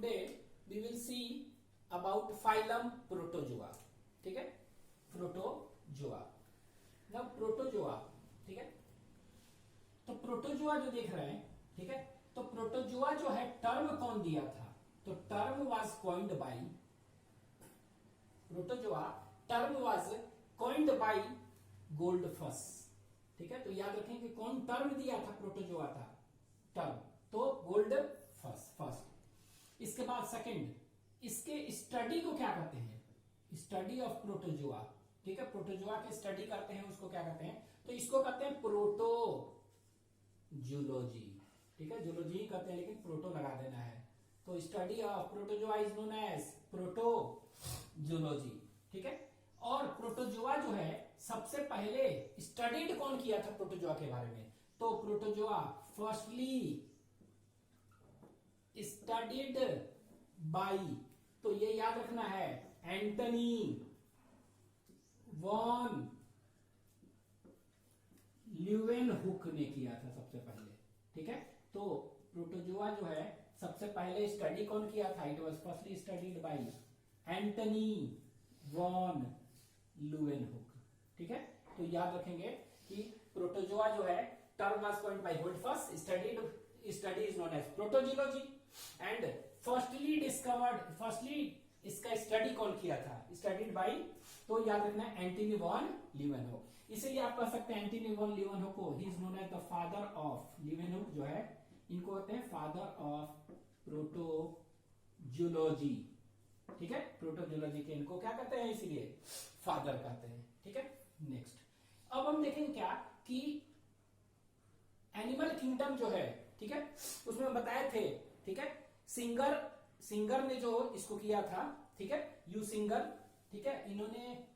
Today we will see about phylum protozoa. ठीक है, protozoa. ना प्रोटोजोआ, ठीक है। तो प्रोटोजोआ जो देख रहे हैं, ठीक है, तो प्रोटोजोआ जो है टर्म कौन दिया था? तो term was coined by protozoa, term was coined by Goldfuss. ठीक है, तो याद रखें कि कौन टर्म दिया था प्रोटोजोआ था? टर्म, तो गोल्डफस फर्स्ट। इसके बाद सेकंड, इसके स्टडी को क्या कहते हैं? Study of protozoa. ठीक है, प्रोटोजोआ के स्टडी करते हैं उसको क्या कहते हैं? तो इसको कहते हैं प्रोटोजूलॉजी। ठीक है, जूलॉजी कहते हैं लेकिन प्रोटो लगा देना है। तो study of protozoa is known as protozoology. ठीक है, और प्रोटोजोआ जो है सबसे पहले स्टडीड कौन किया था प्रोटोजोआ के बारे में? तो प्रोटोजोआ फर्स्टली स्टडीड बाय, तो ये याद रखना है, एंटनी वॉन ल्यूवेनहुक ने किया था सबसे पहले। ठीक है, तो प्रोटोजोआ जो है सबसे पहले स्टडी कौन किया था? It was firstly studied by Antony van Leeuwenhoek. ठीक है, तो याद रखेंगे कि प्रोटोजोआ जो है term was coined by Goldfuss, study is known as protozoology and firstly discovered, firstly इसका स्टडी कौन किया था? स्टडीड बाय, तो याद रखना एंटनी वॉन ल्यूवेनहुक। इसीलिए आप कह सकते हैं एंटनी वॉन ल्यूवेनहुक को he is known as the father of, Leeuwenhoek जो है इनको कहते हैं फादर ऑफ प्रोटोजूलॉजी। ठीक है, प्रोटोजूलॉजी के इनको क्या कहते हैं? इसीलिए फादर कहते हैं। ठीक है, नेक्स्ट अब हम देखेंगे क्या कि एनिमल किंगडम जो है, ठीक है, उसमें बताए थे, ठीक है, सिंगर ने जो इसको किया था, ठीक है, यू सिंगर, ठीक है, इन्होंने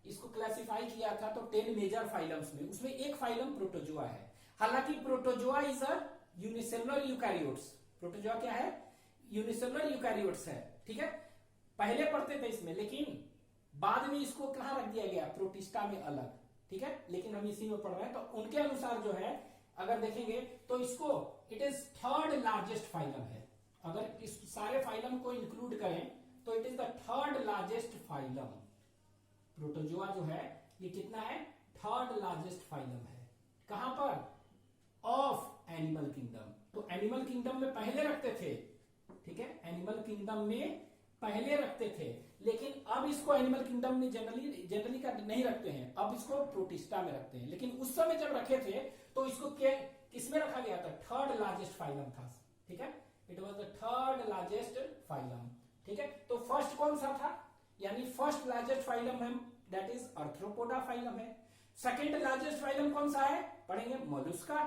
इसको क्लासिफाई किया था तो 10 मेजर फाइलम्स में, उसमें एक फाइलम प्रोटोजोआ है। हालांकि protozoa is a unicellular eukaryotes, protozoa क्या है? यूनिसेलुलर यूकैरियोट्स है। ठीक है, पहले पढ़ते थे इसमें, लेकिन बाद में इसको कहां रख दिया गया? प्रोटिस्टा में अलग। ठीक है, लेकिन हम इसी में पढ़ रहे हैं, तो उनके अनुसार जो है अगर देखेंगे तो इसको it is third largest phylum है। अगर इस सारे फाइलम को इंक्लूड करें तो it is the third largest phylum. Protozoa जो है ये कितना है? थर्ड लार्जेस्ट फाइलम है। कहां पर? Of animal kingdom. तो एनिमल किंगडम में पहले रखते थे, ठीक है, एनिमल किंगडम में पहले रखते थे, लेकिन अब इसको एनिमल किंगडम में जनरली का नहीं रखते हैं, अब इसको प्रोटिस्टा में रखते हैं। लेकिन उस समय जब रखे थे तो इसको किसमें रखा गया था? थर्ड लार्जेस्ट फाइलम था। ठीक है, it was the third largest phylum. ठीक है, तो फर्स्ट कौन सा था? यानी फर्स्ट लार्जेस्ट फाइलम है दैट इज आर्थ्रोपोडा फाइलम है। सेकेंड लार्जेस्ट फाइलम कौन सा है? पढ़ेंगे मोलस्का।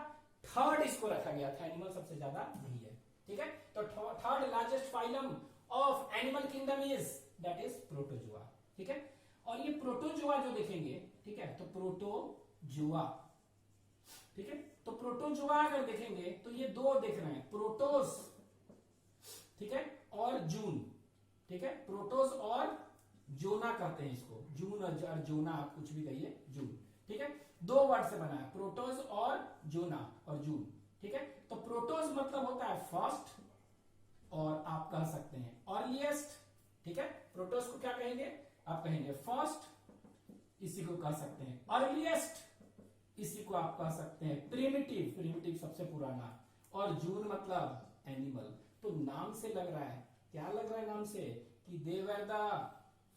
थर्ड इसको रखा गया था, एनिमल सबसे ज्यादा यही है। ठीक है, तो third largest phylum of animal kingdom is that is protozoa. ठीक है, और ये प्रोटोजोआ जो देखेंगे, ठीक है, तो प्रोटोजोआ, ठीक है, तो प्रोटोजोआ अगर देखेंगे तो ये दो देख रहे हैं, प्रोटोज, ठीक है, और जून। ठीक है, प्रोटोज और जोना कहते हैं इसको, जून और जोना, आप कुछ भी कहिए, जून। ठीक है, दो वर्ड से बना है, प्रोटोज और जोना और जून। ठीक है, तो प्रोटोज मतलब होता है फर्स्ट, और आप कह सकते हैं अर्लीस्ट। ठीक है, प्रोटोज को क्या कहेंगे? आप कहेंगे फर्स्ट, इसी को कह सकते हैं अर्लीस्ट, इसी को आप कह सकते हैं प्रिमिटिव, प्रिमिटिव सबसे पुराना, और जून मतलब एनिमल। तो नाम से लग रहा है, क्या लग रहा है नाम से? कि they were the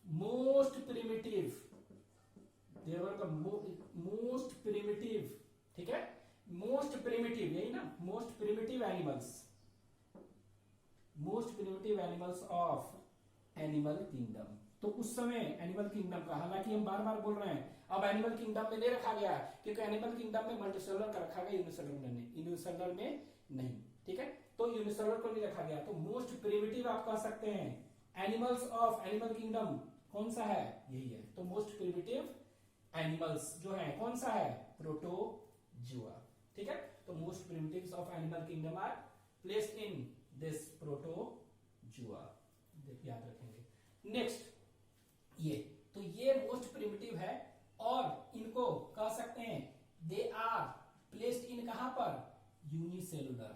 most primitive, they were the most primitive. ठीक है, मोस्ट प्रिमिटिव, यही ना, most primitive animals, most primitive animals of animal kingdom. तो उस समय एनिमल किंगडम का, हालांकि हम बार बार बोल रहे हैं अब एनिमल किंगडम में नहीं रखा गया, क्योंकि एनिमल किंगडम में मल्टीसेलुलर का रखा गया, यूनिसेलुलर में नहीं। ठीक है, तो यूनिसेलुलर को नहीं रखा गया, तो मोस्ट प्रिमिटिव आप कह सकते हैं एनिमल्स ऑफ एनिमल किंगडम कौन सा है? यही है। तो मोस्ट प्रिमिटिव एनिमल्स जो है कौन सा है? प्रोटोजोआ। ठीक है, तो most primitives of animal kingdom are placed in this protozoa, याद रखेंगे। नेक्स्ट ये मोस्ट प्रिमिटिव है, और इनको कह सकते हैं दे आर प्लेस्ड इन कहां पर? यूनिसेलुलर।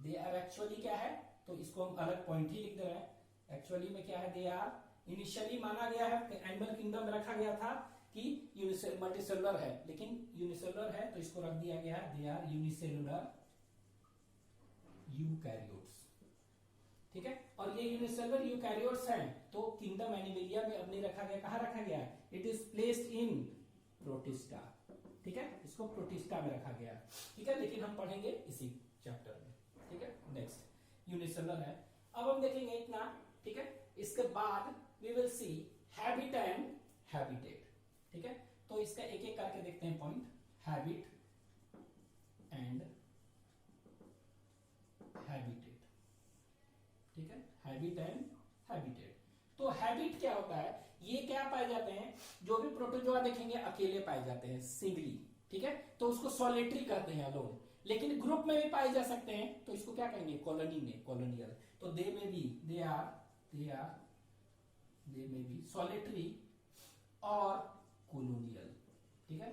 दे आर एक्चुअली क्या है, तो इसको हम अलग पॉइंट ही लिख दे रहे हैं। एक्चुअली में क्या है, दे आर इनिशियली माना गया है, एनिमल किंगडम में रखा गया था कि मल्टीसेलुलर है, लेकिन यूनिसेलुलर है तो इसको रख दिया गया है दे आर यूनिसेलुलर यूकैरियोट्स। ठीक है, और ये यूनिसेलुलर यूकैरियोट्स हैं तो किंगडम एनिमेलिया में अब नहीं रखा गया, कहां रखा गया है, it is placed in protista. ठीक है, इसको प्रोटिस्टा में रखा गया है। ठीक है, लेकिन हम पढ़ेंगे इसी चैप्टर में। ठीक है, नेक्स्ट यूनिसेलुलर है। अब हम देखेंगे इतना। ठीक है, इसके बाद we will see habit and habitat. ठीक है, तो इसका एक एक करके देखते हैं पॉइंट, हैबिट एंड हैबिटेट। ठीक है, हैबिट एंड हैबिटेट। तो हैबिट क्या होता है, ये क्या पाए जाते हैं, जो भी प्रोटोजोआ देखेंगे अकेले पाए जाते हैं, सिंगली। ठीक है, तो उसको सॉलिटरी कहते हैं, अलोन। लेकिन ग्रुप में भी पाए जा सकते हैं तो इसको क्या कहेंगे, कॉलोनी में, कॉलोनियल। तो दे में बी, दे में बी सॉलिटरी और कॉलोनियल। ठीक है,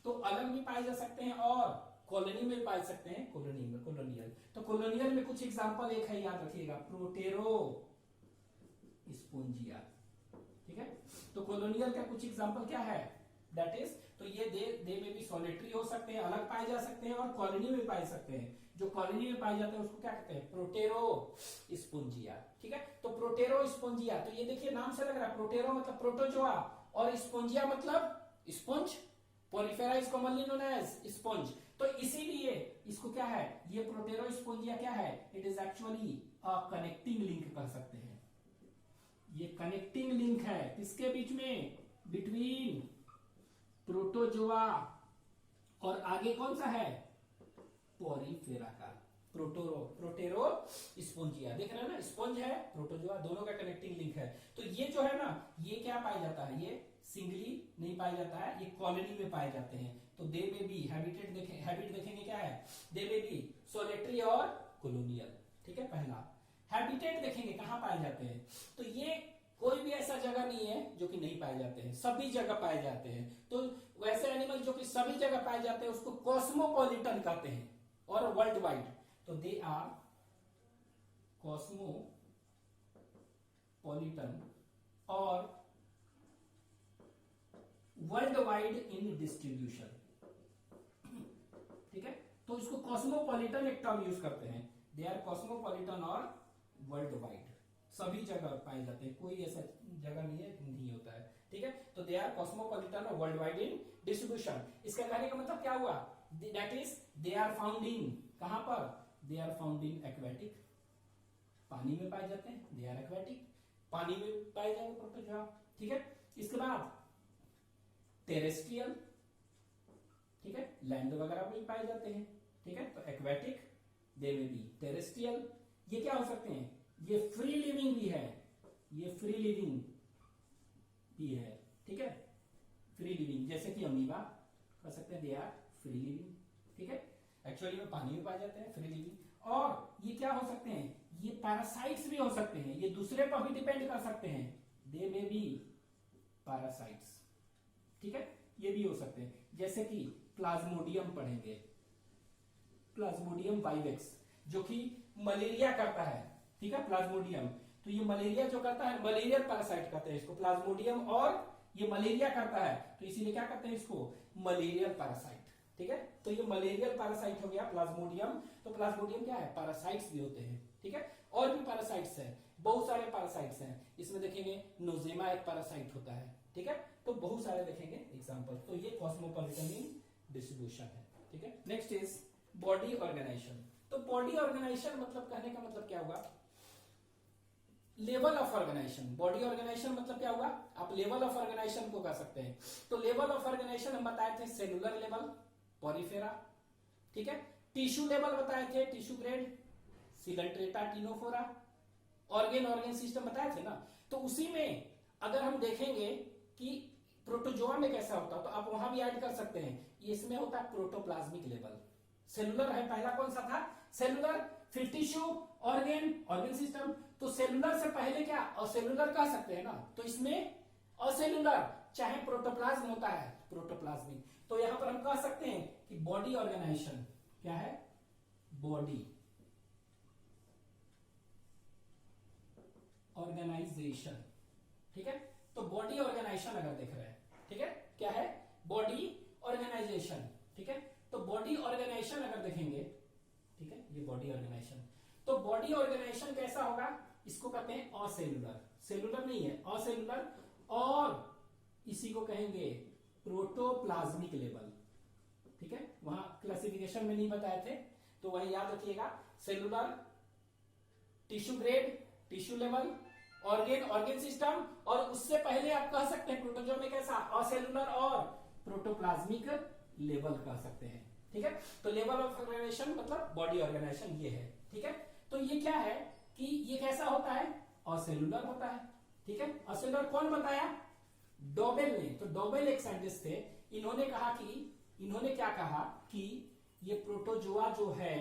तो अलग भी पाए जा सकते हैं और कॉलोनी में पाए सकते हैं, कॉलोनी में, कॉलोनियल। तो कॉलोनियल में कुछ एग्जांपल एक है, याद रखिएगा, प्रोटेरो स्पोंजिया। ठीक है, तो कॉलोनियल का कुछ एग्जांपल क्या है, दैट इज, तो ये दे में भी सॉलिटरी हो सकते हैं, अलग पाए जा सकते हैं और कॉलोनी में पाए सकते हैं। जो कॉलोनी में पाए जाते हैं उसको क्या कहते हैं, प्रोटेरो स्पोंजिया। ठीक है, तो प्रोटेरो स्पोंजिया, तो ये देखिए नाम से लग रहा है, प्रोटेरो मतलब प्रोटोजोआ और स्पोंजिया मतलब sponge, porifera is commonly known as sponge. तो इसीलिए इसको क्या है, ये प्रोटेरो स्पोंजिया क्या है, it is actually a connecting link कर सकते हैं। ये कनेक्टिंग लिंक है किसके बीच में, बिटवीन प्रोटोजोआ और आगे कौन सा है, पोरिफेरा का, प्रोटेरो स्पोंजिया। देख रहे हैं ना, स्पंज है, प्रोटोजोआ, दोनों का कनेक्टिंग लिंक है। तो ये जो है ना, ये क्या पाया जाता है, ये सिंगली नहीं पाया जाता है, ये कॉलोनी में पाए जाते हैं। तो दे में बी हैबिटेट हैबिट देखेंगे क्या है, दे में बी सॉलिटरी और कॉलोनियल। ठीक है, पहला। हैबिटेट देखेंगे कहां पाए जाते हैं, तो ये कोई भी ऐसा जगह नहीं है जो कि नहीं पाए जाते हैं, सभी जगह पाए जाते हैं। तो वैसे एनिमल जो कि सभी जगह पाए जाते हैं उसको कॉस्मोपॉलिटन कहते हैं और वर्ल्ड वाइड। तो दे आर कॉस्मोपॉलिटन और वर्ल्ड वाइड इन डिस्ट्रीब्यूशन। ठीक है, तो इसको कॉस्मोपॉलिटन एक टर्म यूज करते हैं, दे आर कॉस्मोपॉलिटन और वर्ल्ड वाइड, सभी जगह पाए जाते हैं, कोई ऐसा जगह नहीं होता है। ठीक है, तो दे आर कॉस्मोपॉलिटन और वर्ल्ड वाइड इन डिस्ट्रीब्यूशन। इसका कहने का मतलब क्या हुआ, that is they are found in, कहां पर, they are found in aquatic, पानी में पाए जाते हैं, दे आर एक्वेटिक, पानी में पाए जाएंगे प्रोटोजोआ। ठीक है, इसके बाद टेरेस्ट्रियल, ठीक है, लैंड वगैरह में पाए जाते हैं। ठीक है, तो एक्वेटिक, दे में बी टेरेस्ट्रियल। ये क्या हो सकते हैं, ये फ्री लिविंग भी है, ये फ्री लिविंग भी है। ठीक है, फ्री लिविंग, जैसे कि अमीबा कह सकते हैं, दे आर फ्री लिविंग। ठीक है, एक्चुअली में पानी में पाए जाते हैं, फ्री लिविंग। और ये क्या हो सकते हैं, ये पैरासाइट्स भी हो सकते हैं, ये दूसरे पर भी डिपेंड कर सकते हैं, दे में बी पैरासाइट्स। ठीक है, ये भी हो सकते हैं, जैसे कि प्लाज्मोडियम पढ़ेंगे, प्लाज्मोडियम वाइवेक्स जो कि मलेरिया करता है। ठीक है, प्लाज्मोडियम, तो ये मलेरिया जो करता है, मलेरियल पैरासाइट कहते हैं इसको, प्लाज्मोडियम, और ये मलेरिया करता है तो इसीलिए क्या कहते हैं इसको, मलेरियल पैरासाइट। ठीक है, तो ये मलेरियल पैरासाइट हो गया प्लाज्मोडियम। तो प्लाज्मोडियम क्या है, पैरासाइट्स भी होते हैं। ठीक है, और भी पैरासाइट्स हैं, बहुत सारे पैरासाइट्स हैं, इसमें देखेंगे नोजेमा एक पैरासाइट होता है। ठीक है, तो बहुत सारे देखेंगे एग्जांपल। तो ये कॉस्मोपॉलिटन इन डिस्ट्रीब्यूशन है। ठीक है, नेक्स्ट इज बॉडी ऑर्गेनाइजेशन। तो बॉडी ऑर्गेनाइजेशन मतलब, कहने का मतलब क्या होगा, level of organization. Body organization मतलब क्या होगा, आप लेवल ऑफ ऑर्गेनाइजेशन को कह सकते हैं। तो लेवल ऑफ ऑर्गेनाइजेशन हम बताए थे, सेलुलर लेवल पोरिफेरा, ठीक है, टिश्यू लेवल बताए थे, tissue grade Coelenterata Ctenophora, organ system बताए थे ना। तो उसी में अगर हम देखेंगे कि प्रोटोजोआ में कैसा होता है तो आप वहां भी ऐड कर सकते हैं। इसमें होता है प्रोटोप्लाज्मिक लेवल, सेलुलर है पहला, कौन सा था, सेलुलर, फिर टिश्यू, ऑर्गेन सिस्टम। तो सेलुलर से पहले क्या असेलुलर कह सकते हैं ना, तो इसमें असेलुलर चाहे प्रोटोप्लाज्म होता है, प्रोटोप्लाज्मिक। तो यहां पर हम कह सकते हैं कि बॉडी ऑर्गेनाइजेशन क्या है, बॉडी ऑर्गेनाइजेशन, ठीक है। तो बॉडी ऑर्गेनाइजेशन अगर देख रहे हैं, ठीक है, क्या है, बॉडी ऑर्गेनाइजेशन, ठीक है। तो बॉडी ऑर्गेनाइजेशन अगर देखेंगे, ठीक है, ये बॉडी ऑर्गेनाइजेशन, तो बॉडी ऑर्गेनाइजेशन कैसा होगा, इसको कहते हैं असेलुलर, सेलुलर नहीं है, असेलुलर, और इसी को कहेंगे प्रोटोप्लाज्मिक लेवल, ठीक है। वहां क्लासिफिकेशन में नहीं बताए थे, तो वही याद रखिएगा, cellular, tissue grade, tissue level, organ system, और उससे पहले आप कह सकते हैं प्रोटोजोआ में कैसा, असेलुलर और प्रोटोप्लाज्मिक लेवल कह सकते हैं, ठीक है। तो लेवल ऑफ ऑर्गेनाइजेशन मतलब बॉडी ऑर्गेनाइजेशन ये है, ठीक है। तो ये क्या है कि ये कैसा होता है, असेलुलर होता है, ठीक है। असेलुलर कौन बताया, डोबेल ने। तो डोबेल एक साइंटिस्ट थे, इन्होंने क्या कहा कि ये प्रोटोजोआ जो है,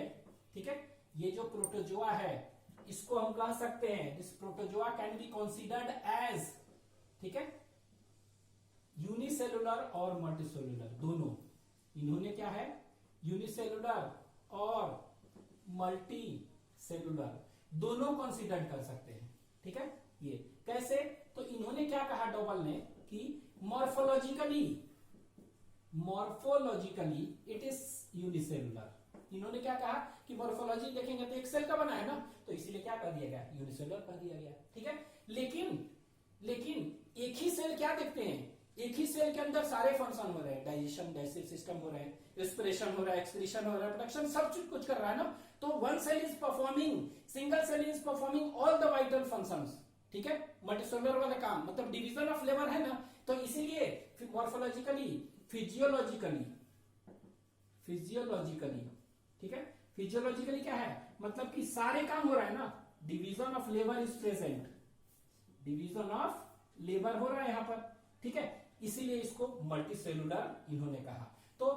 ठीक है, ये जो प्रोटोजोआ है इसको हम कह सकते हैं, this protozoa can be considered as, ठीक है, यूनिसेलुलर और मल्टीसेलुलर दोनों। इन्होंने क्या है, यूनिसेलुलर और मल्टी सेलुलर दोनों कंसीडर कर सकते हैं, ठीक है। ये कैसे, तो इन्होंने क्या कहा डोबल ने कि मॉर्फोलॉजिकली इट इज यूनिसेलुलर। इन्होंने क्या कहा कि मॉर्फोलॉजी देखेंगे तो एक सेल का बना है ना, तो इसीलिए क्या कर दिया गया, यूनिसेलुलर कर दिया गया, ठीक है। लेकिन एक ही सेल क्या देखते हैं, एक ही सेल के अंदर सारे फंक्शन हो रहे हैं, डाइजेशन, डाइजेस्टिव सिस्टम हो रहे हैं, रेस्पिरेशन हो रहा है, एक्सक्रीशन हो रहा है, प्रोडक्शन, सब कुछ कर रहा है ना। तो one cell is performing, single cell is performing all the vital functions, ठीक है। मल्टीसेलुलर वाला काम मतलब डिवीजन ऑफ लेबर है ना, तो इसीलिए मॉर्फोलॉजिकली, फिजियोलॉजिकली, ठीक है, फिजियोलॉजिकली क्या है, मतलब कि सारे काम हो रहा है ना, division of labour is present, division of labour हो रहा है यहां पर, ठीक है, इसीलिए इसको मल्टीसेलुलर इन्होंने कहा। तो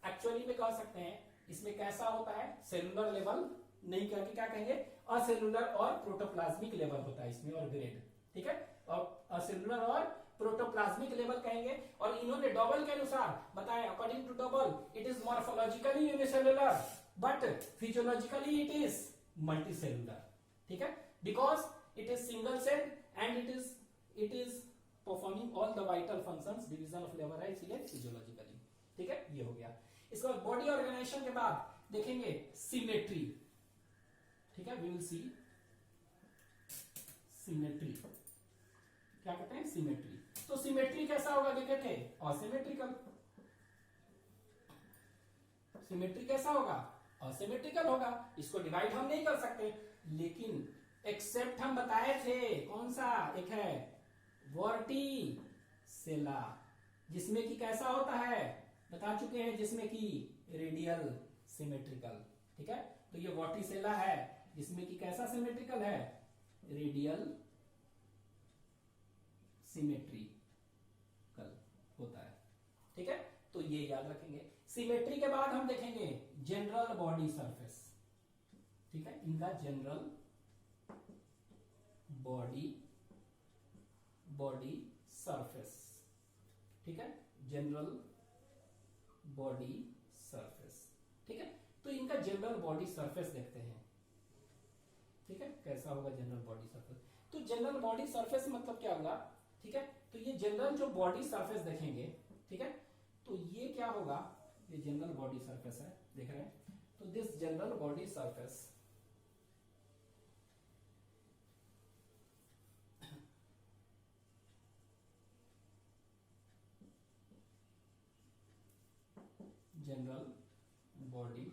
एक्चुअली में कह सकते हैं इसमें कैसा होता है, सेलुलर लेवल नहीं करके क्या कहेंगे, असेलुलर और प्रोटोप्लाज्मिक लेवल होता है इसमें, और ग्रेड, ठीक है, और असेलुलर और प्रोटोप्लाज्मिक लेवल कहेंगे। और इन्होंने डोबल के अनुसार बताया, according to Dobell it is morphologically unicellular but physiologically it is multicellular, ठीक है, because it is single cell and it is performing all the vital functions, division of labour है इसीलिए फिजियोलॉजिकली, ठीक है, ये हो गया। इसके बाद बॉडी ऑर्गेनाइजेशन के बाद देखेंगे सिमेट्री, ठीक है, वी विल सी सिमेट्री, क्या कहते हैं, सिमेट्री। तो सिमेट्री कैसा होगा देखे थे, असिमेट्रिकल, सिमेट्री कैसा होगा, असिमेट्रिकल होगा, इसको डिवाइड हम नहीं कर सकते, लेकिन एक्सेप्ट हम बताए थे कौन सा, एक है वर्टिसेला, जिसमें कि कैसा होता है बता चुके हैं, जिसमें कि रेडियल सिमेट्रिकल, ठीक है। तो ये वर्टिसेला है जिसमें कि कैसा सिमेट्रिकल है, रेडियल सिमेट्रिकल होता है, ठीक है। तो ये याद रखेंगे। सिमेट्री के बाद हम देखेंगे जनरल बॉडी सरफेस, ठीक है, इनका जनरल बॉडी सरफेस, ठीक है, जनरल बॉडी सरफेस, ठीक है। तो इनका जनरल बॉडी सरफेस देखते हैं, ठीक है, कैसा होगा जनरल बॉडी सरफेस। तो जनरल बॉडी सरफेस मतलब क्या होगा, ठीक है। तो ये जनरल जो बॉडी सरफेस देखेंगे, ठीक है, तो ये क्या होगा, ये जनरल बॉडी सरफेस है, देख रहे हैं। तो this general body surface general body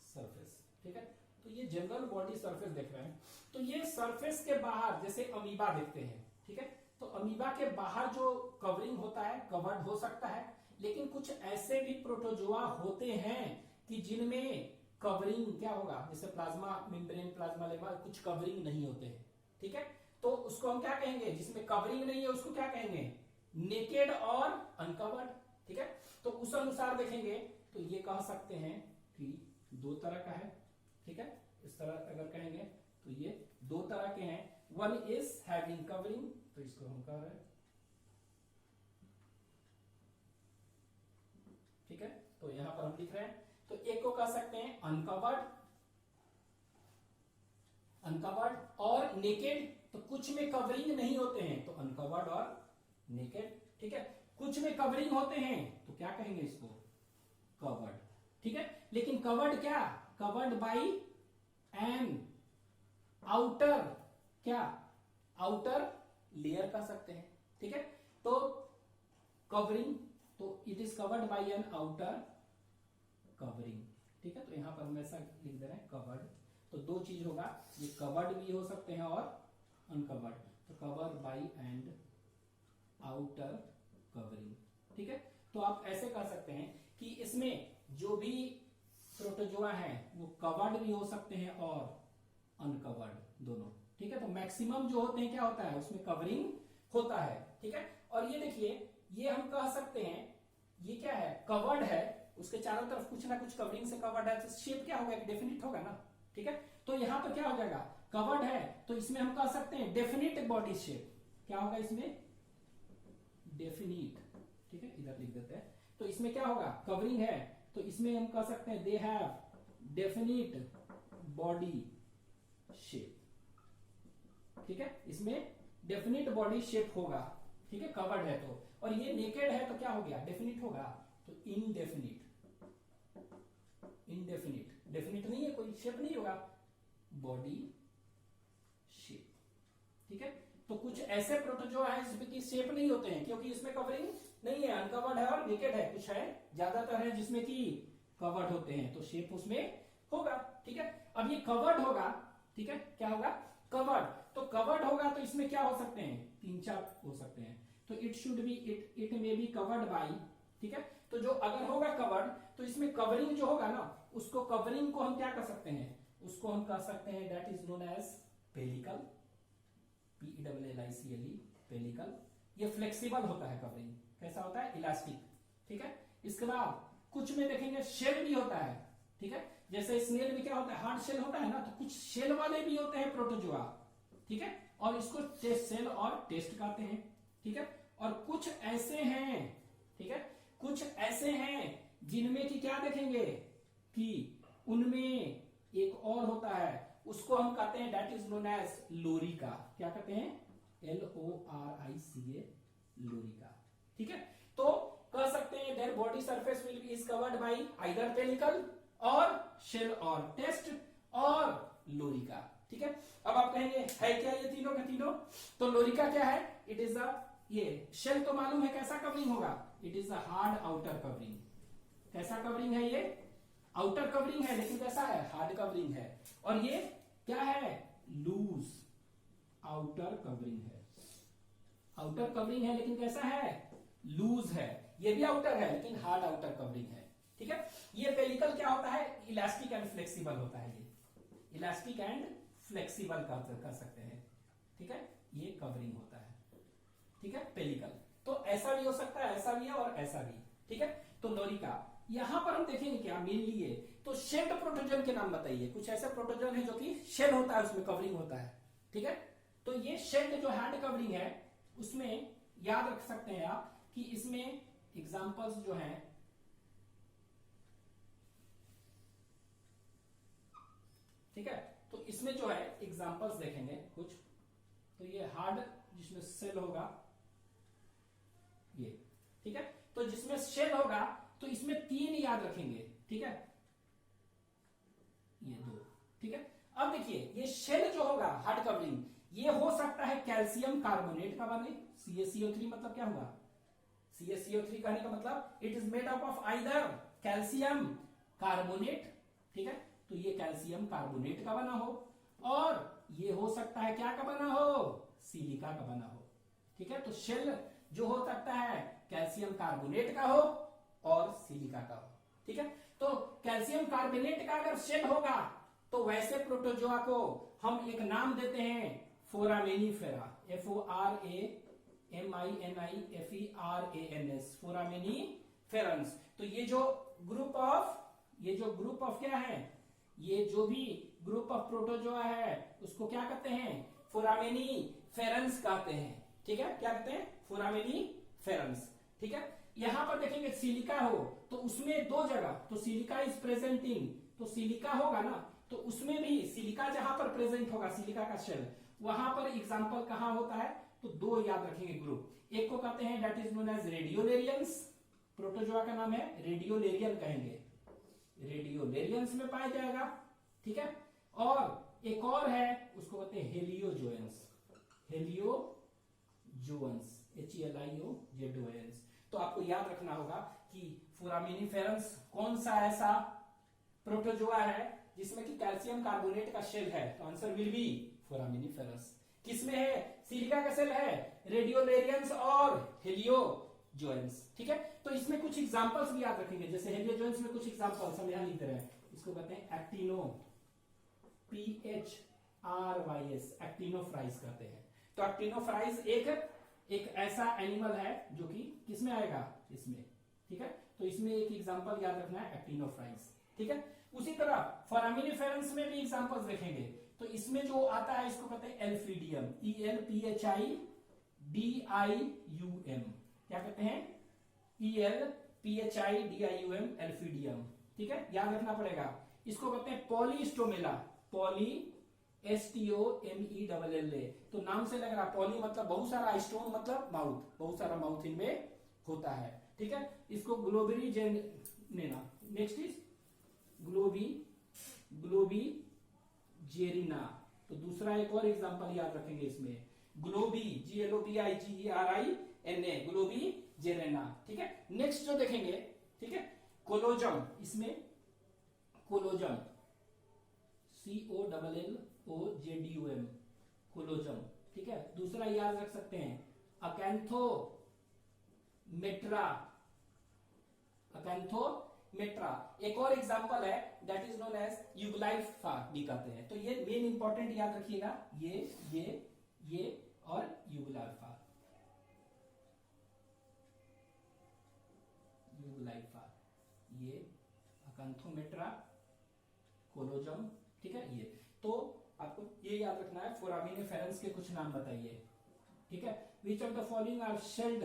surface, ठीक है। तो ये जनरल बॉडी सरफेस देख रहे हैं। तो ये सरफेस के बाहर जैसे अमीबा देखते हैं, ठीक है, तो अमीबा के बाहर जो कवरिंग होता है, कवर्ड हो सकता है, लेकिन कुछ ऐसे भी प्रोटोजोआ होते हैं कि जिनमें कवरिंग क्या होगा, जैसे प्लाज्मा मेम्ब्रेन, प्लाज्मा लेवल, कुछ कवरिंग नहीं होते हैं, ठीक है। तो उसको हम क्या कहेंगे, जिसमें कवरिंग नहीं है उसको क्या कहेंगे, नेकेड और अनकवर्ड, ठीक है। तो उस अनुसार देखेंगे तो ये कह सकते हैं कि दो तरह का है, ठीक है। इस तरह अगर कहेंगे तो ये दो तरह के हैं, वन इज हैविंग कवरिंग, तो इसको हम कह रहे हैं, ठीक है। तो यहां पर हम लिख रहे हैं, तो एक को कह सकते हैं अनकवर्ड और नेकेड, तो कुछ में कवरिंग नहीं होते हैं तो अनकवर्ड और नेकेड, ठीक है। कुछ में कवरिंग होते हैं तो क्या कहेंगे इसको, कवर्ड, ठीक है। लेकिन कवर्ड क्या, कवर्ड बाई एन आउटर, क्या, आउटर लेयर कह सकते हैं, ठीक है। तो कवरिंग, तो it is covered by an outer covering, ठीक है। तो यहां पर हम ऐसा लिख दे रहे हैं कवर्ड, तो दो चीज होगा, ये कवर्ड भी हो सकते हैं और अनकवर्ड, तो cover by and outer covering, ठीक है। तो आप ऐसे कह सकते हैं कि इसमें जो भी प्रोटोजोआ है वो कवर्ड भी हो सकते हैं और अनकवर्ड दोनों, ठीक है। तो मैक्सिमम जो होते हैं क्या होता है, उसमें कवरिंग होता है, ठीक है। और ये देखिए, ये हम कह सकते हैं ये क्या है, कवर्ड है, उसके चारों तरफ कुछ ना कुछ कवरिंग से कवर्ड है, तो शेप क्या होगा, डेफिनिट होगा ना, ठीक है। तो यहां पर क्या हो जाएगा, कवर्ड है तो इसमें हम कह सकते हैं डेफिनिट बॉडी शेप, क्या होगा इसमें, डेफिनिट, ठीक है। इधर लिख देते हैं, तो इसमें क्या होगा, कवरिंग है तो इसमें हम कह सकते हैं they have definite body shape, ठीक है। इसमें डेफिनिट बॉडी शेप होगा, ठीक है, कवर्ड है तो। और ये नेकेड है तो क्या हो गया, डेफिनिट होगा, तो इनडेफिनिट, इनडेफिनिट, डेफिनिट नहीं है, कोई शेप नहीं होगा, बॉडी शेप, ठीक है। तो कुछ ऐसे प्रोटोजोआ है जिसमें शेप नहीं होते हैं क्योंकि इसमें कवरिंग नहीं है, अनकवर्ड है और नेकेड है। कुछ है, ज्यादातर है जिसमें कि कवर्ड होते हैं तो शेप उसमें होगा, ठीक है। अब ये कवर्ड होगा, ठीक है, क्या होगा, कवर्ड, तो कवर्ड होगा तो इसमें क्या हो सकते हैं, तीन चार हो सकते हैं, तो it should be, it may be covered by, ठीक है। तो जो अगर होगा कवर्ड तो इसमें कवरिंग जो होगा ना, उसको कवरिंग को हम क्या कर सकते हैं, उसको हम कह सकते हैं that is known as pellicle, PELLICLE, pellicle. ये फ्लेक्सिबल होता है कवरिंग, कैसा होता है, इलास्टिक, ठीक है। इसके बाद कुछ में देखेंगे शेल भी होता है, ठीक है। जैसे स्नेल में क्या होता है, हार्ड शेल होता है ना, तो कुछ शेल वाले भी होते हैं प्रोटोजोआ, ठीक है। और इसको टेस्ट सेल और टेस्ट कहते हैं, ठीक है। और कुछ ऐसे हैं, ठीक है, कुछ ऐसे हैं जिनमें कि क्या देखेंगे कि उनमें एक और होता है, उसको हम कहते हैं that is known as lorica, क्या कहते हैं, LORICA, लोरिका, ठीक है। तो कह सकते हैं their body surface will be is covered by either pellicle और शेल और टेस्ट और लोरिका, ठीक है। अब आप कहेंगे है क्या ये तीनों के तीनों, तो लोरिका क्या है, इट इज अ, ये शेल तो मालूम है कैसा कवरिंग होगा, it is a hard outer covering, कैसा कवरिंग है ये, आउटर कवरिंग है लेकिन कैसा है, हार्ड कवरिंग है। और ये क्या है, लूज आउटर कवरिंग है, आउटर कवरिंग है लेकिन कैसा है, लूज है। ये भी आउटर है लेकिन हार्ड आउटर कवरिंग है, ठीक है। ये पेलिकल क्या होता है, इलास्टिक एंड फ्लेक्सिबल होता है, ये इलास्टिक एंड फ्लेक्सिबल कर सकते हैं, ठीक है। ये कवरिंग होता है, ठीक है, पेलिकल। तो ऐसा भी हो सकता है, ऐसा भी है और ऐसा भी, ठीक है। तो लोरिका, यहां पर हम देखेंगे क्या मेनली ये, तो शेल्ड प्रोटोजोन के नाम बताइए, कुछ ऐसे प्रोटोजोन है जो कि शेल होता है, उसमें कवरिंग होता है, ठीक है। तो ये शेल्ड जो हैंड कवरिंग है उसमें याद रख सकते हैं आप कि इसमें एग्जांपल्स जो हैं, ठीक है। तो इसमें जो है एग्जांपल्स देखेंगे कुछ, तो ये हार्ड जिसमें सेल होगा ये, ठीक है। तो जिसमें शेल होगा तो इसमें तीन याद रखेंगे, ठीक है, ये दो, ठीक है। अब देखिए ये शेल जो होगा हार्ड कवरिंग, ये हो सकता है कैल्शियम कार्बोनेट का बने, CaCO3 मतलब क्या हुआ, CaCO3 कहने का मतलब it is made up of either calcium carbonate, ठीक है। तो ये कैल्शियम कार्बोनेट का बना हो, और ये हो सकता है क्या का बना हो, सिलिका का बना हो, ठीक है। तो शेल जो हो सकता है कैल्शियम कार्बोनेट का हो और सिलिका का हो, ठीक है। तो कैल्शियम कार्बोनेट का अगर शेल होगा तो वैसे प्रोटोजोआ को हम एक नाम देते हैं फोरामेनिफेरा, FORAMINIFERANS, फोरामेनिफेरंस। तो ये जो ग्रुप ऑफ क्या है, ये जो भी ग्रुप ऑफ प्रोटोजोआ है उसको क्या कहते हैं, फोरामेनिफेरंस कहते हैं, ठीक है। क्या कहते हैं, फोरामेनिफेरंस, ठीक है। यहां पर देखेंगे सिलिका हो तो उसमें दो जगह, तो सिलिका इज प्रेजेंट इन, तो सिलिका होगा ना तो उसमें भी सिलिका जहां पर प्रेजेंट होगा, सिलिका का शेल, वहां पर एग्जांपल कहां होता है, तो दो याद रखेंगे ग्रुप। एक को कहते हैं that is known as radiolarians, protozoa का नाम है रेडियोलेरियन कहेंगे, रेडियोलेरियंस में पाया जाएगा, ठीक है। और एक और है उसको कहते हैं हेलियोजोएंस, हेलियोजोएंस, HELIOZOENS। तो आपको याद रखना होगा कि फोरामिनिफेरंस कौन सा ऐसा प्रोटोजोआ है जिसमें कि कैल्शियम कार्बोनेट का शेल है, तो आंसर विल बी फोरामिनिफेरस। किसमें है, सिलिका का शेल है, रेडियोलेरियंस और हेलियोजोएंस, ठीक है। तो इसमें कुछ एग्जांपल्स भी याद रखेंगे, जैसे हेलियोजोएंस में कुछ एग्जांपल्स हम यहां लिख रहे हैं, इसको कहते हैं एक्टिनो, PHRYS, एक्टिनोफ्राइज कहते हैं। तो एक्टिनोफ्राइज एक ऐसा एनिमल है जो कि किसमें आएगा, इसमें, ठीक है। तो इसमें एक एग्जांपल याद रखना है एक्टिनोफ्राइज, ठीक है। उसी तरह फोरामिनिफेरंस में भी एग्जांपल्स देखेंगे, तो इसमें जो आता है इसको कहते हैं एल्फीडियम, ELPHIDIUM, क्या कहते हैं, ELPHIDIUM, एल्फीडियम, ठीक है, याद रखना पड़ेगा। इसको कहते हैं पॉलीस्टोमेला, POLYSTOMELLA, तो नाम से लग रहा, पॉली मतलब बहुत सारा, स्टोन मतलब माउथ, बहुत सारा माउथ इनमें होता है, ठीक है। इसको ग्लोबरी जेनेना, नेक्स्ट इज ग्लोबी जेरिना, तो दूसरा एक और एग्जांपल याद रखेंगे इसमें, ग्लोबी, GLOBIGERINA, ग्लोबी जेरेना, ठीक है। नेक्स्ट जो देखेंगे, ठीक है, कोलोजम, इसमें कोलोजम, COLLOJDUM, कोलोजम, ठीक है। दूसरा याद रख सकते हैं अकैंथोमेट्रा, अकैंथोमेट्रा। एक और एग्जांपल है दैट इज नोन एज यूगलाइफा भी कहते हैं। तो ये मेन इंपॉर्टेंट याद रखिएगा, ये और यूगलाइफा, ये अकैंथोमेट्रा, कोलोजम, ठीक है। ये तो आपको ये याद रखना है। फोरामिनिफेरंस के कुछ नाम बताइए, ठीक है। Which of the following are shelled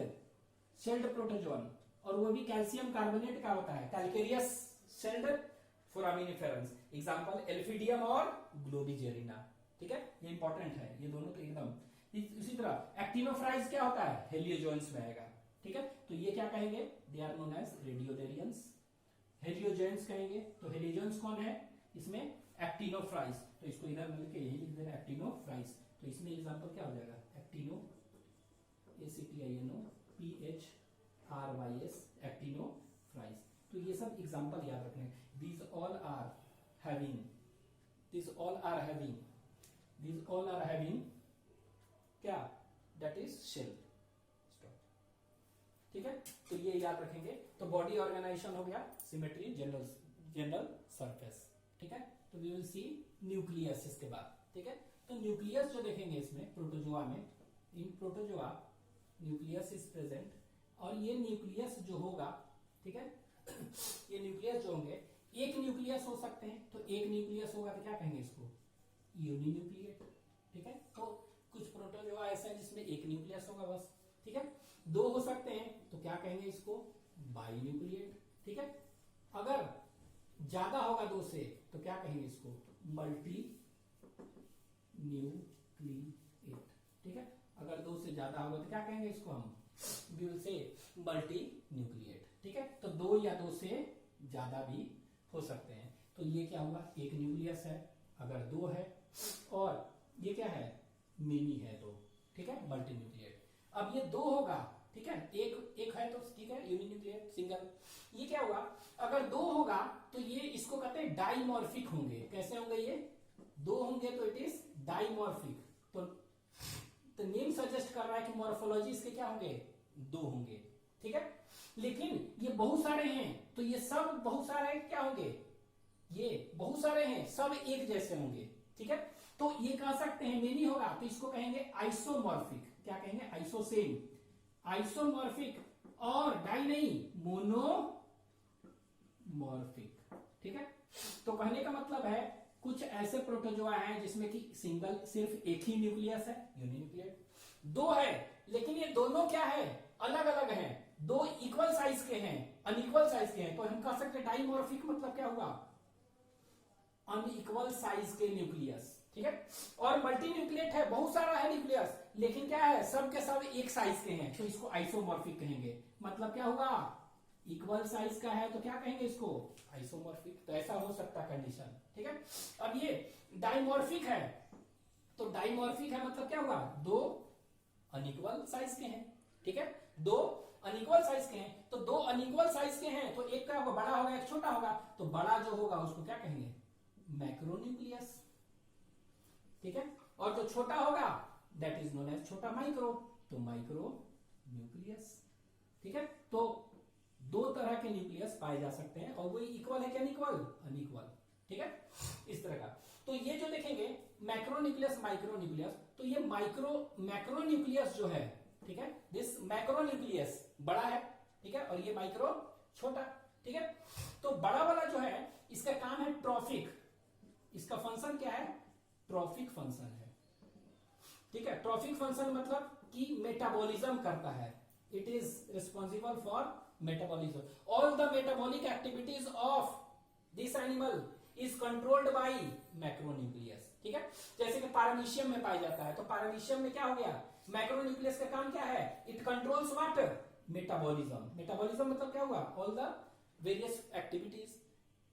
protozoan, और वो भी कैल्शियम कार्बोनेट का होता है, calcareous shelled foraminiferans, example elphidium और ग्लोबिजेरिना, ठीक है। ये इंपॉर्टेंट है, ये दोनों तो एकदम। इसी तरह एक्टिनोफ्राइज क्या होता है, हेलियोजोएंस में आएगा, ठीक है। तो ये क्या कहेंगे, दे आर नोन एज रेडियोलेरियंस, हेलियोजोएंस कहेंगे। तो हेलियोजोएंस कौन है इसमें, एक्टिनोफ्राइज, तो इसको इधर मिल के यही लिख देना एक्टिनोफ्राइज। तो इसमें एग्जांपल क्या हो जाएगा, एक्टिनो, ACTINOPHRYS, एक्टिनोफ्राइज। तो ये सब एग्जांपल याद रखने, these all are having क्या, that is shell, ठीक है। तो ये याद रखेंगे। तो बॉडी ऑर्गेनाइजेशन हो गया, सिमेट्री, जनरल सरफेस, ठीक है। तो वी विल सी न्यूक्लियस इसके बाद, ठीक है। तो न्यूक्लियस जो देखेंगे इसमें प्रोटोजोआ में, इन प्रोटोजोआ न्यूक्लियस इज प्रेजेंट, और ये न्यूक्लियस जो होगा, ठीक है, ये न्यूक्लियस जो होंगे, एक न्यूक्लियस हो सकते हैं। तो एक न्यूक्लियस होगा तो क्या कहेंगे इसको, यूनिन्यूक्लिएट, ठीक है। तो कुछ प्रोटोजोआ ऐसे हैं जिसमें एक न्यूक्लियस होगा बस, ठीक है। दो हो सकते हैं तो क्या कहेंगे इसको, बाइन्यूक्लिएट, ठीक है। अगर ज्यादा होगा दो से तो क्या कहेंगे इसको, मल्टी न्यूक्लिएट, ठीक है। अगर दो से ज्यादा होगा तो क्या कहेंगे इसको हम, we will say multinucleate, ठीक है। तो दो या दो से ज्यादा भी हो सकते हैं। तो ये क्या हुआ, एक न्यूक्लियस है, अगर दो है, और ये क्या है, मिनी है दो, ठीक है, मल्टी न्यूक्लिएट। अब ये दो होगा, ठीक है, एक है तो ठीक है, यूनिन्यूक्लिएट, सिंगल। ये क्या होगा, अगर दो होगा तो ये इसको कहते हैं डाइमॉर्फिक होंगे। कैसे होंगे, ये दो होंगे तो इट इज डाइमॉर्फिक। तो नेम सजेस्ट कर रहा है कि मॉर्फोलॉजी इसके क्या होंगे, दो होंगे, ठीक है। लेकिन ये बहुत सारे हैं, तो ये सब बहुत सारे क्या होंगे, ये बहुत सारे हैं, सब एक जैसे होंगे, ठीक है। तो ये कह सकते हैं मेनी होगा तो इसको कहेंगे आइसोमॉर्फिक, क्या कहेंगे, आइसोसेम, आइसोमॉर्फिक, और डाई नहीं, मोनोमॉर्फिक, ठीक है। तो कहने का मतलब है कुछ ऐसे प्रोटोजोआ हैं जिसमें कि सिंगल, सिर्फ एक ही न्यूक्लियस है, यूनिन्यूक्लिएट। दो है लेकिन ये दोनों क्या है, अलग अलग हैं, दो इक्वल साइज के हैं, अनइक्वल साइज के हैं, तो हम कह सकते हैं डाइमॉर्फिक मतलब क्या हुआ, अनइक्वल साइज के न्यूक्लियस, ठीक है। और मल्टी न्यूक्लिएट है, बहुत सारा है न्यूक्लियस, लेकिन क्या है, सब के सब एक साइज के हैं, तो इसको आइसोमॉर्फिक कहेंगे। मतलब क्या होगा, इक्वल साइज का है तो क्या कहेंगे इसको, आइसोमॉर्फिक। तो ऐसा हो सकता है कंडीशन, ठीक है। अब ये डाइमॉर्फिक है, तो डाइमॉर्फिक है मतलब क्या होगा, दो अनइक्वल साइज के हैं, ठीक है। दो अनइक्वल साइज के हैं, तो दो अनइक्वल साइज के हैं तो एक क्या होगा, बड़ा होगा, एक छोटा होगा। तो बड़ा जो होगा उसको क्या कहेंगे, मैक्रोन्यूक्लियस, ठीक है। और जो छोटा होगा दैट इज नोन एज छोटा माइक्रो, तो माइक्रो न्यूक्लियस, ठीक है। तो दो तरह के न्यूक्लियस पाए जा सकते हैं, और वो इक्वल है क्या, अनइक्वल, अनइक्वल, ठीक है, इस तरह का। तो ये जो देखेंगे मैक्रोन्यूक्लियस, माइक्रोन्यूक्लियस, तो ये मैक्रोन्यूक्लियस जो है, ठीक है, दिस मैक्रोन्यूक्लियस बड़ा है, ठीक है, और ये माइक्रो छोटा, ठीक है। तो बड़ा वाला जो है इसका काम है ट्रॉफिक, इसका फंक्शन क्या है, ट्रॉफिक फंक्शन है, ठीक है। ट्रॉफिक फंक्शन मतलब कि मेटाबॉलिज्म करता है, it is responsible for metabolism. All the metabolic activities of this animal is controlled by macronucleus, ठीक है। जैसे कि पैरामीशियम में पाया जाता है, तो पैरामीशियम में क्या हो गया, मैक्रोन्यूक्लियस का काम क्या है, it controls what, metabolism. Metabolism मतलब क्या हुआ, all the various activities,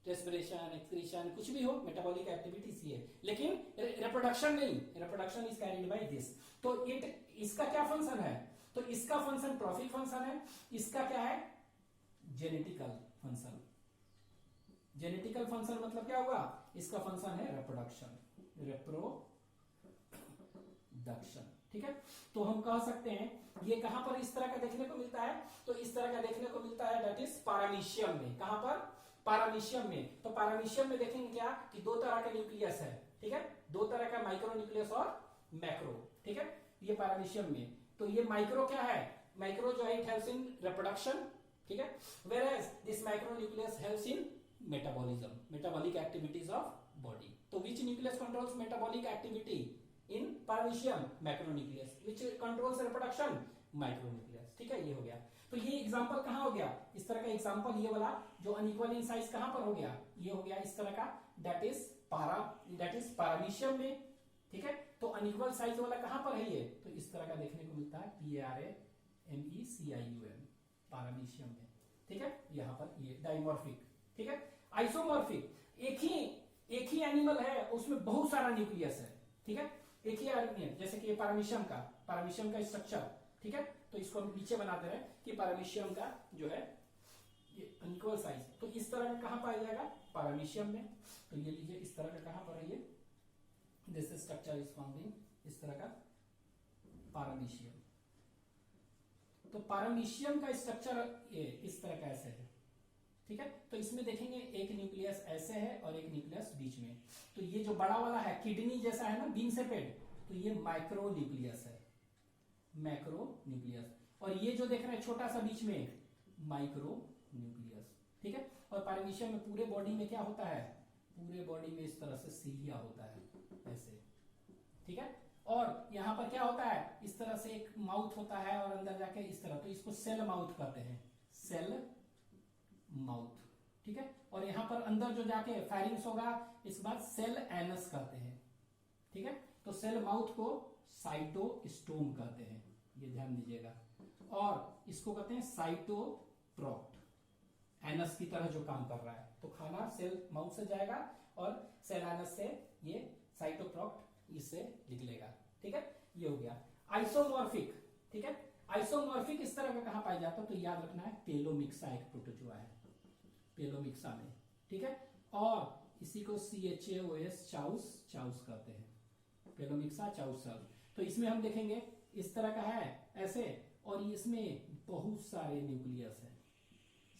respiration, excretion, कुछ भी हो, मेटाबॉलिक एक्टिविटीज ये, लेकिन रिप्रोडक्शन नहीं, reproduction is carried by this. तो इसका क्या फंक्शन है, तो इसका फंक्शन ट्रॉफिक फंक्शन है, इसका क्या है, जेनेटिकल फंक्शन। जेनेटिकल फंक्शन मतलब क्या होगा, इसका फंक्शन है रिप्रोडक्शन, रिप्रोडक्शन, ठीक है। तो हम कह सकते हैं ये कहां पर इस तरह का देखने को मिलता है, तो इस तरह का देखने को मिलता है दैट इज पैरामीशियम में। कहां पर, पैरामीशियम में। तो पैरामीशियम में देखेंगे क्या कि दो तरह के न्यूक्लियस है, ठीक है, दो तरह का माइक्रो न्यूक्लियस और मैक्रो, ठीक है, ये पैरामीशियम में। तो ये माइक्रो क्या है, माइक्रो जो है इट हेल्प्स इन रिप्रोडक्शन, ठीक है, whereas this macronucleus helps in metabolism, metabolic activities of body. So which nucleus controls metabolic activity in paramecium, macronucleus, which controls reproduction, micronucleus, ठीक है, ये हो गया। तो ये एग्जांपल कहां हो गया, इस तरह का एग्जांपल, ये वाला जो अनइक्वल इन साइज कहां पर हो गया, ये हो गया इस तरह का, दैट इज पैरामीशियम में, ठीक है। तो अनइक्वल साइज वाला कहां पर है ये, तो इस तरह का देखने को मिलता है, PARAMECIUM, पैरामीशियम में, ठीक है। यहां पर ये डाइमॉर्फिक, ठीक है। आइसोमॉर्फिक, एक ही एनिमल है, उसमें बहुत सारा न्यूक्लियस है, ठीक है, एक ही एनिमल, जैसे कि ये पैरामीशियम का स्ट्रक्चर, ठीक है। तो इसको हम नीचे बनाते हैं कि पैरामीशियम का जो है ये अनइक्वल साइज, तो इस तरह का कहां पाया जाएगा, पैरामीशियम में। तो ये लीजिए इस तरह का कहां पर है ये, this structure is found in इस तरह का पैरामीशियम। तो पैरामीशियम का स्ट्रक्चर ये इस तरह का ऐसे है, ठीक है। तो इसमें देखेंगे एक न्यूक्लियस ऐसे है और एक न्यूक्लियस बीच में। तो ये जो बड़ा वाला है किडनी जैसा है ना, बीन से पेड, तो ये माइक्रो न्यूक्लियस है, मैक्रो न्यूक्लियस। और ये जो देख रहे हैं छोटा सा बीच में, माइक्रो न्यूक्लियस, ठीक है। और पैरामीशियम में पूरे बॉडी में क्या होता है, पूरे बॉडी में इस तरह से सीलिया होता है ऐसे, ठीक है। और यहां पर क्या होता है, इस तरह से एक माउथ होता है और अंदर जाके इस तरह, तो इसको सेल माउथ कहते हैं, सेल माउथ, ठीक है। और यहां पर अंदर जो जाके फायरिंग्स होगा, इस बार सेल एनस कहते हैं, ठीक है। तो सेल माउथ को साइटोस्टोम कहते हैं, ये ध्यान दीजिएगा। और इसको कहते हैं साइटोप्रोक्ट, एनस की तरह जो काम कर रहा है। तो खाना सेल माउथ से जाएगा और सेल एनस से ये साइटोप्रोक्ट इससे निकलेगा, ठीक है। ये हो गया आइसोमॉर्फिक, ठीक है। आइसोमॉर्फिक इस तरह का कहां पाया जाता है, तो याद रखना है पेलोमिक्सा एक प्रोटोजोआ है, पेलोमिक्सा में, ठीक है। और इसी को CHAOS चाउस कहते हैं, पेलोमिक्सा चाउस। तो इसमें हम देखेंगे इस तरह का है ऐसे, और इसमें बहुत सारे न्यूक्लियस हैं,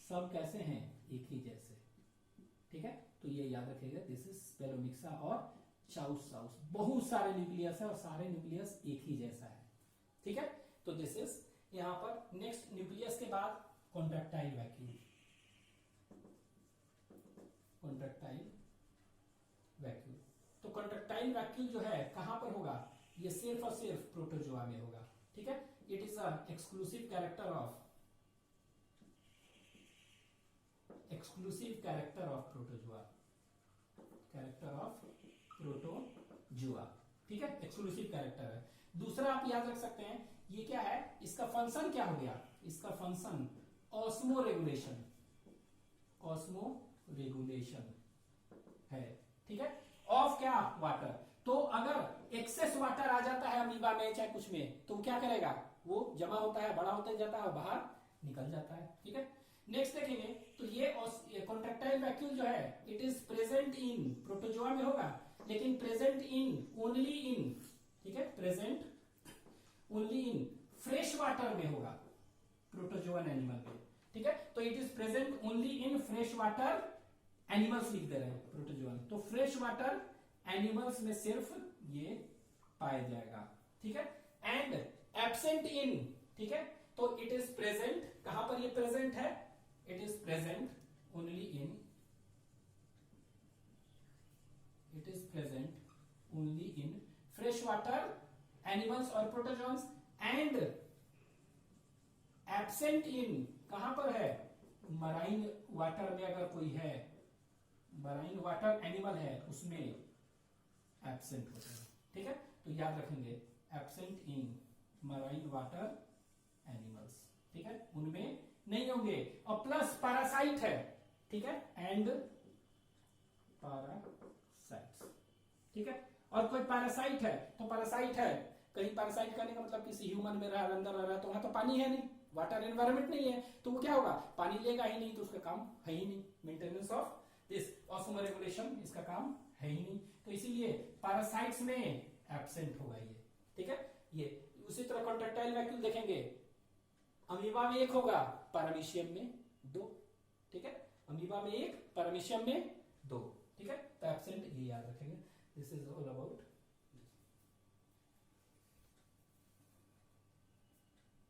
सब कैसे हैं, एक ही जैसे, ठीक है। तो ये याद रखिएगा, दिस इज पेलोमिक्सा और चाउस, बहुत सारे न्यूक्लियस है और सारे न्यूक्लियस एक ही जैसा है, ठीक है। तो दिस इज यहां पर नेक्स्ट न्यूक्लियस के बाद कॉन्ट्रैक्टाइल वैक्यूल, कॉन्ट्रैक्टाइल वैक्यूल। तो कॉन्ट्रैक्टाइल वैक्यूल जो है कहां पर होगा, ये सिर्फ और सिर्फ प्रोटोजोआ में होगा, ठीक है। It is a exclusive character of protozoa, character जुआ, ठीक है, एक्सक्लूसिव कैरेक्टर है। दूसरा आप याद रख सकते हैं, ये क्या है, इसका फंक्शन क्या हो गया, इसका function osmo regulation, osmo regulation है, ठीक है, ऑफ क्या, वाटर। तो अगर एक्सेस वाटर आ जाता है अमीबा में चाहे कुछ में, तो क्या करेगा, वो जमा होता है, बड़ा होता जाता है और बाहर निकल जाता है, ठीक है। नेक्स्ट देखेंगे तो ये कॉन्ट्रेक्टाइल वैक्यूल जो है it is present in, protozoa में होगा, लेकिन प्रेजेंट इन ओनली इन, ठीक है, present only in fresh water में होगा, प्रोटोजोअन एनिमल में, ठीक है। तो it is present only in fresh water animals लिख दे रहे हैं प्रोटोजोअन, तो फ्रेश वाटर एनिमल्स में सिर्फ ये पाया जाएगा, ठीक है। एंड एब्सेंट इन, ठीक है, तो इट इज प्रेजेंट, कहां पर ये प्रेजेंट है, it is present only in, it is present only in fresh water animals और प्रोटोजोन्स, एंड एब्सेंट इन कहां पर है, मराइन वाटर में अगर कोई है, मराइन वाटर एनिमल है उसमें एब्सेंट होता है, ठीक है। तो याद रखेंगे absent in marine water animals, ठीक है, उनमें नहीं होंगे। और प्लस पैरासाइट है, ठीक है, एंड पैरासाइट्स, ठीक है। और कोई पैरासाइट है तो पैरासाइट है, कहीं पैरासाइट करने का मतलब किसी ह्यूमन में रहा, अंदर रह रहा, तो वहां तो पानी है नहीं, वाटर एनवायरमेंट नहीं है, तो वो क्या होगा, पानी लेगा ही नहीं, तो उसका काम है ही नहीं, maintenance of this osmo regulation, इसका काम है ही नहीं, तो इसीलिए पैरासाइट्स में एब्सेंट होगा ये, ठीक है। ये उसी तरह कॉन्ट्रेक्टाइल वैक्यूल देखेंगे, अमीबा में एक होगा, पैरामीशियम में 2, ठीक है, अमीबा में 1, पैरामीशियम में 2, ठीक है। तो एब्सेंट ये याद रखेंगे। This is all about